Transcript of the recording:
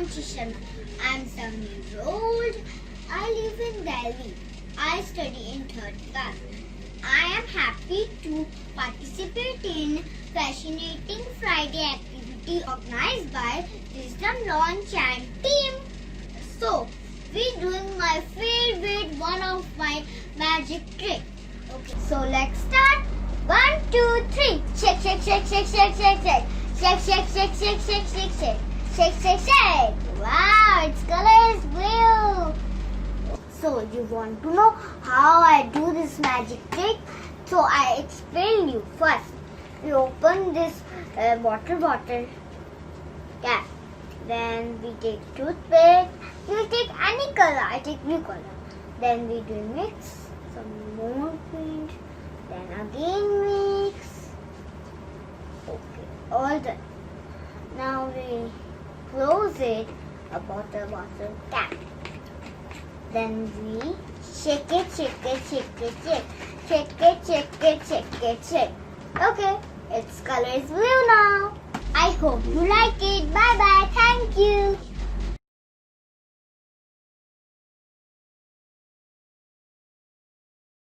Akansha Sharma. I am 7 years old. I live in Delhi. I study in 3rd class. I am happy to participate in Fascinating Friday activity organized by Wisdom Launch and team. So, we doing my favorite one of my magic trick. Okay, so let's start. 1, 2, 3. Shake, shake, shake, shake, shake, shake, shake. Shake, shake, shake, shake, shake, shake, shake. Shake, shake, shake. Wow, its color is blue. So you want to know how I do this magic trick? So I explain you. First, we open this water bottle. Yeah. Then we take toothpick. You take any color. I take blue color. Then we do mix some more paint. Then again mix. Okay, all done. Now we close it about the water tap. Then we shake it, shake it, shake it, shake. Shake it, shake it, shake it, shake. Okay, its color is blue now. I hope you like it. Bye bye. Thank you.